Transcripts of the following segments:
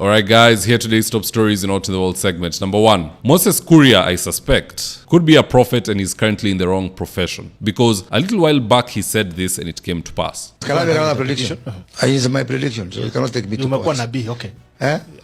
Alright guys, here today's top stories in Out to the World segment. Number 1, Moses Kuria, I suspect, could be a prophet and is currently in the wrong profession. Because a little while back he said this and it came to pass. Can I have another prediction? I use my prediction, so you cannot take me to court. Okay.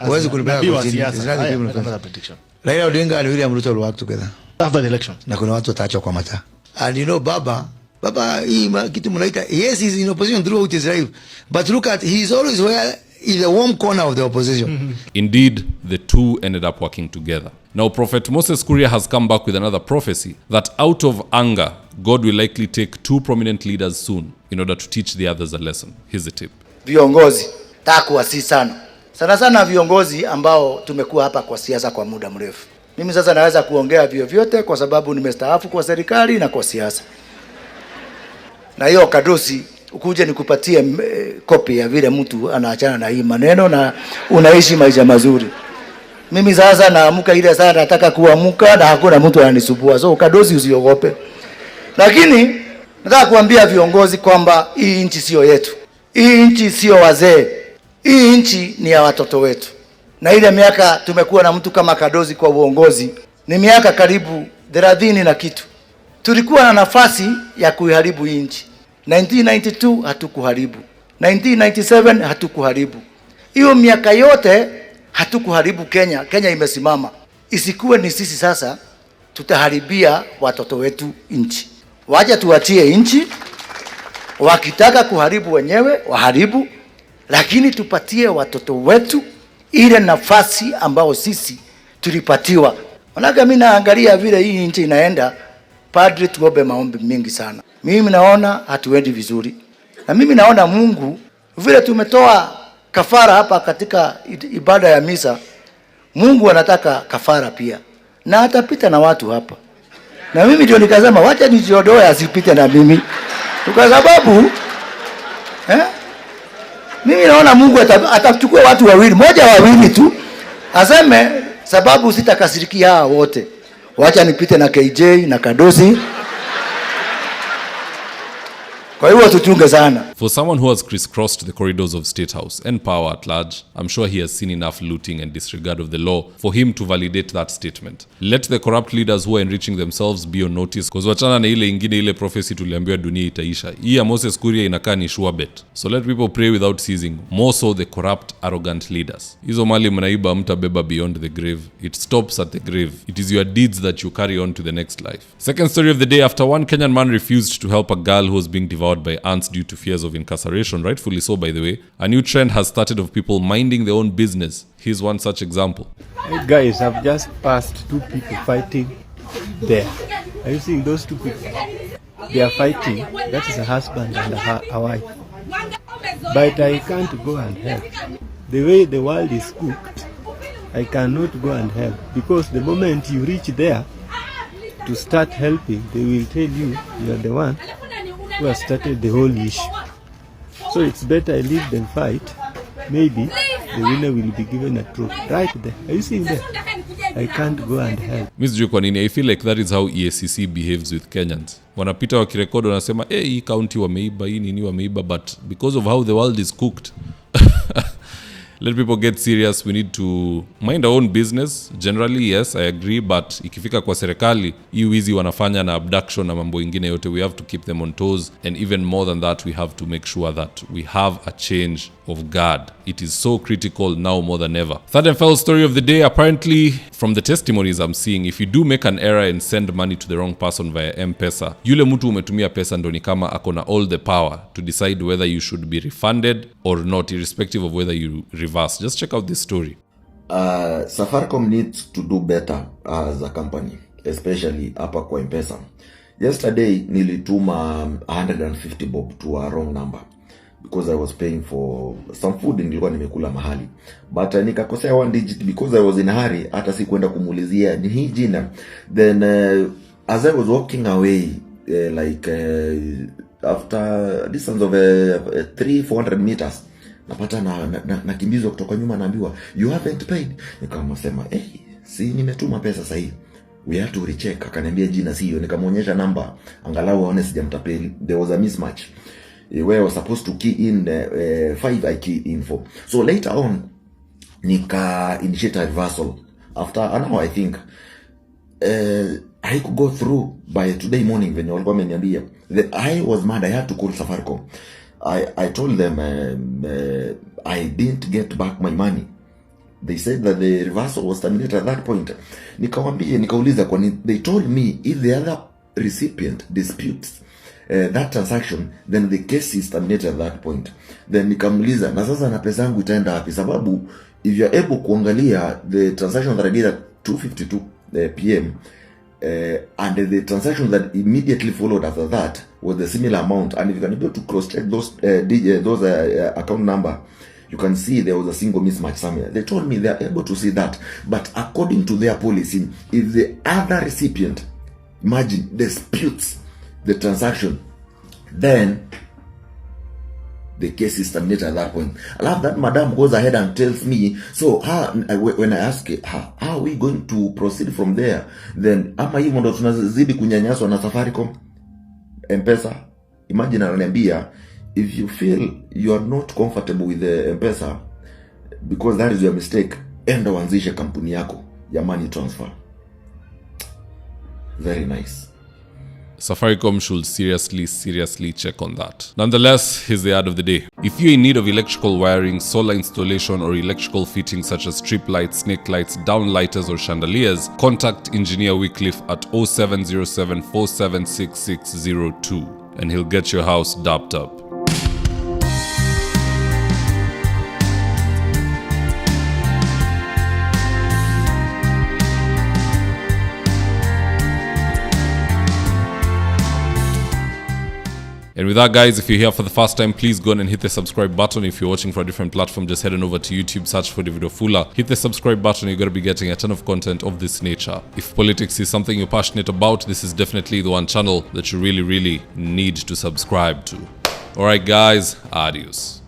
Where's another prediction? Raila Odinga and William Ruto will work together. After the election. Na kuna watu wataachwa kwa mata. And you know Baba hii kitu mnaita, yes, he's in opposition throughout his life. But look at, he's always where in the warm corner of the opposition. Indeed, the two ended up working together. Now, Prophet Moses Kuria has come back with another prophecy that out of anger, God will likely take 2 prominent leaders soon in order to teach the others a lesson. Here's the tip. Viongozi, takuwasi sana. Sana viongozi ambao tumekuwa hapa kwa siasa kwa muda mrefu. Mimi sasa naweza kuongea vyovyote kwa sababu nimestaafu kwa serikali na kwa siasa. Na hiyo kadosi ukuje nikupatie kopi ya vile mtu anaachana na hii maneno na unaishi maisha mazuri. Mimi sasa naamka ile saa nataka kuamka na hakuna mtu ananisumbua. So kadosi usiogope. Lakini nataka kuambia viongozi kwamba hii nchi sio yetu. Hii nchi sio wazee. Hii nchi ni ya watoto wetu. Na ile miaka tumekuwa na mtu kama kadosi kwa uongozi ni miaka karibu 30 na kitu. Tulikuwa na nafasi ya kuiharibu hii nchi. 1992 hatukuharibu. 1997 hatukuharibu. Hiyo miaka yote hatukuharibu Kenya. Kenya imesimama. Isikuwe ni sisi sasa tutaharibia watoto wetu nchi. Waje tuachie nchi. Wakitaka kuharibu wenyewe waharibu, lakini tupatie watoto wetu ile nafasi ambao sisi tulipatiwa. Manake mimi naangalia vile hii nchi inaenda, padri tuombe maombi mingi sana. Mimi naona hatuendi vizuri. Na mimi naona Mungu vile tumetoa kafara hapa katika ibada ya misa, Mungu anataka kafara pia. Na atapita na watu hapa. Na mimi ndio nikasema wacha nijiondoe asipite na mimi. Kwa sababu mimi naona Mungu atachukua watu wawili, moja wawili tu. Aseme sababu sitakasirikia hawa wote. Wacha nipite na KJ na Kadosi. Kwa hiyo tuchunge sana. For someone who has crisscrossed the corridors of State House and power at large, I'm sure he has seen enough looting and disregard of the law for him to validate that statement. Let the corrupt leaders who are enriching themselves be on notice, because wachana na ile ingine ile prophecy tuliambiwa dunia itaisha. Hii ya Moses Kuria inakaa ni sure bet. So let people pray without ceasing, more so the corrupt, arrogant leaders. Hizo mali mnaiba mtabeba beyond the grave. It stops at the grave. It is your deeds that you carry on to the next life. Second story of the day, after one Kenyan man refused to help a girl who was being devoured by ants due to fears of incarceration, rightfully so by the way, a new trend has started of people minding their own business. Here's one such example. Hey guys, I've just passed 2 people fighting there. Are you seeing those 2 people? They are fighting. That is a husband and a wife. But I can't go and help. The way the world is cooked, I cannot go and help. Because the moment you reach there to start helping, they will tell you you are the one who has started the whole issue. So it's better I leave them fight. Maybe the winner will be given a trophy. Right there. Are you seeing there? I can't go and help. Mr. Kwanini, I feel like that is how EACC behaves with Kenyans. Wanapita wakirekodi wanasema, hii county wameiba, hii nini wameiba, but because of how the world is cooked, let people get serious. We need to mind our own business. Generally, yes, I agree. But ikifika kwa serikali, hii wizi wanafanya na abduction na mambo ingine yote, we have to keep them on toes. And even more than that, we have to make sure that we have a change of guard. It is so critical now more than ever. Third and final story of the day, apparently from the testimonies I'm seeing, if you do make an error and send money to the wrong person via MPESA, yule mtu umetumia pesa ndo ni kama akona all the power to decide whether you should be refunded or not, irrespective of whether you reverse. Just check out this story. Safaricom needs to do better as a company, especially hapa kwa MPESA. Yesterday nilituma 150 bob to a wrong number because I was paying for some food nilikuwa nimekula mahali, but nikakosea 1 digit because I was in a hurry, hata si kwenda kumulizia ni hii jina. Then as I was walking away after a distance of 300-400 meters, napata na kimbizwa kutoka nyuma, naambiwa you haven't paid. Nikamsema si nimetuma pesa sahihi, we have to recheck. Akaniambia jina sio, nikamuonyesha namba angalau aone sijamtapeli. There was a mismatch where I was supposed to key in 5 I key in 4. So later on nika initiate a reversal after an hour I think. I could go through by today morning when walikuwa wameniambia. I was mad. I had to call Safaricom. I told them I didn't get back my money. They said that the reversal was terminated at that point. Nikauliza kwani, they told me if the other recipient disputes that transaction, then the case is terminated at that point. Then nikamuliza, na sasa na pesa yangu itaenda wapi? Sababu if you are able kuangalia the transaction that I did at 2:52 p.m. And the transaction that immediately followed after that was the similar amount, and if you can be able to cross-check those account number, you can see there was a single mismatch somewhere. They told me they are able to see that, but according to their policy, if the other recipient, imagine, disputes the transaction, then the case is terminated at that point. I love that madam goes ahead and tells me, so when I ask her, how are we going to proceed from there? Then ama hivyo ndo tunazidi kunyanyaswa na Safaricom M-Pesa. Imagine ananiambia, if you feel you are not comfortable with the M-Pesa because that is your mistake, enda uanzishe kampuni yako ya money transfer. Very nice. Safaricom should seriously check on that. Nonetheless, here's the ad of the day. If you're in need of electrical wiring, solar installation, or electrical fittings such as strip lights, snake lights, downlighters, or chandeliers, contact Engineer Wycliffe at 0707 476602 and he'll get your house dapped up. And with that, guys, if you're here for the first time, please go on and hit the subscribe button. If you're watching for a different platform, just head on over to YouTube, search for Mzitowafula. Hit the subscribe button, you're going to be getting a ton of content of this nature. If politics is something you're passionate about, this is definitely the one channel that you really need to subscribe to. Alright guys, adios.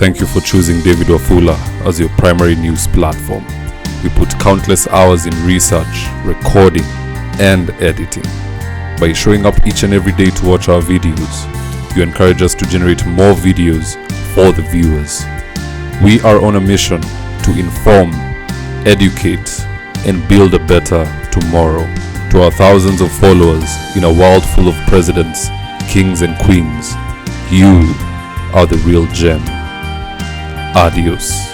Thank you for choosing Mzitowafula as your primary news platform. We put countless hours in research, recording, and editing. By showing up each and every day to watch our videos, you encourage us to generate more videos for the viewers. We are on a mission to inform, educate, and build a better tomorrow. To our thousands of followers in a world full of presidents, kings, and queens, you are the real gem. Adios.